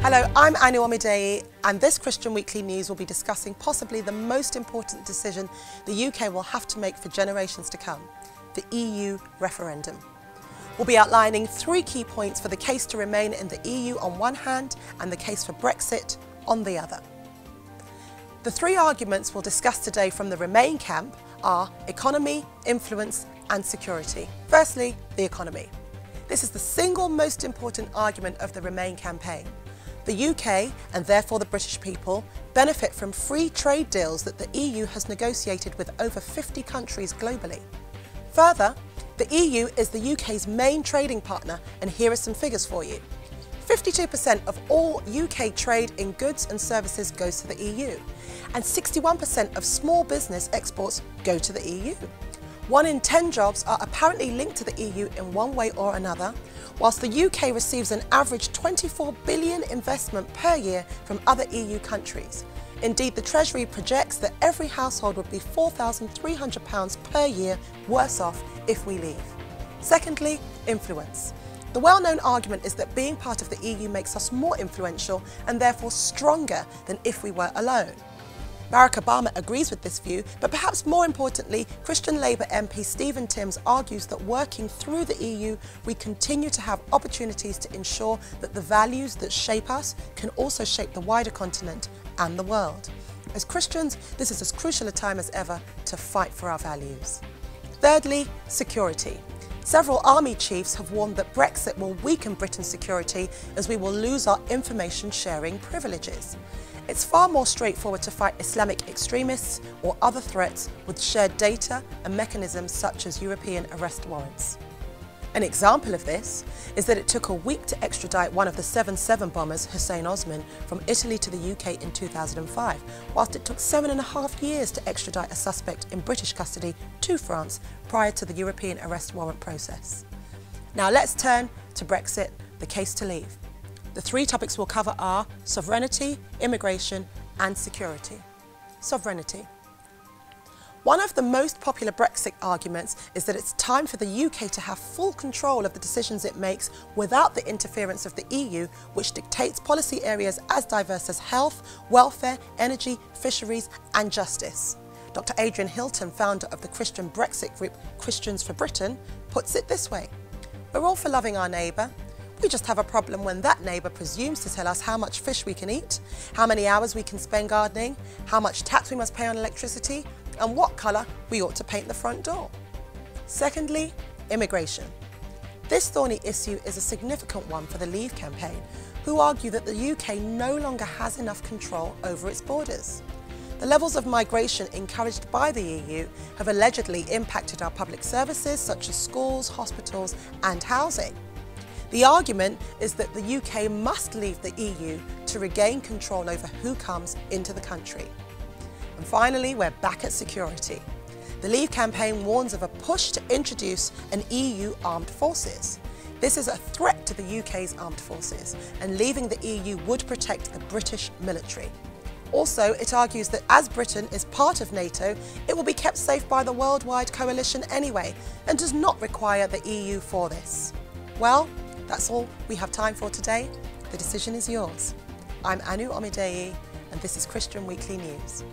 Hello, I'm Anu Omidei, and this Christian Weekly News will be discussing possibly the most important decision the UK will have to make for generations to come, the EU referendum. We'll be outlining 3 key points for the case to remain in the EU on one hand and the case for Brexit on the other. The 3 arguments we'll discuss today from the Remain camp are economy, influence and security. Firstly, the economy. This is the single most important argument of the Remain campaign. The UK, and therefore the British people, benefit from free trade deals that the EU has negotiated with over 50 countries globally. Further, the EU is the UK's main trading partner, and here are some figures for you. 52% of all UK trade in goods and services goes to the EU, and 61% of small business exports go to the EU. 1 in 10 jobs are apparently linked to the EU in one way or another, whilst the UK receives an average 24 billion investment per year from other EU countries. Indeed, the Treasury projects that every household would be £4,300 per year worse off if we leave. Secondly, influence. The well-known argument is that being part of the EU makes us more influential and therefore stronger than if we were alone. Barack Obama agrees with this view, but perhaps more importantly, Christian Labour MP Stephen Timms argues that working through the EU, we continue to have opportunities to ensure that the values that shape us can also shape the wider continent and the world. As Christians, this is as crucial a time as ever to fight for our values. Thirdly, security. Several army chiefs have warned that Brexit will weaken Britain's security as we will lose our information sharing privileges. It's far more straightforward to fight Islamic extremists or other threats with shared data and mechanisms such as European arrest warrants. An example of this is that it took a week to extradite one of the 7/7 bombers, Hussein Osman, from Italy to the UK in 2005, whilst it took 7.5 years to extradite a suspect in British custody to France prior to the European arrest warrant process. Now let's turn to Brexit, the case to leave. The 3 topics we'll cover are sovereignty, immigration and security. Sovereignty. One of the most popular Brexit arguments is that it's time for the UK to have full control of the decisions it makes without the interference of the EU, which dictates policy areas as diverse as health, welfare, energy, fisheries and justice. Dr. Adrian Hilton, founder of the Christian Brexit group Christians for Britain, puts it this way: we're all for loving our neighbour. We just have a problem when that neighbour presumes to tell us how much fish we can eat, how many hours we can spend gardening, how much tax we must pay on electricity, and what colour we ought to paint the front door. Secondly, immigration. This thorny issue is a significant one for the Leave campaign, who argue that the UK no longer has enough control over its borders. The levels of migration encouraged by the EU have allegedly impacted our public services such as schools, hospitals and housing. The argument is that the UK must leave the EU to regain control over who comes into the country. And finally, we're back at security. The Leave campaign warns of a push to introduce an EU armed forces. This is a threat to the UK's armed forces, and leaving the EU would protect the British military. Also, it argues that as Britain is part of NATO, it will be kept safe by the worldwide coalition anyway, and does not require the EU for this. Well, that's all we have time for today. The decision is yours. I'm Anu Omidei, and this is Christian Weekly News.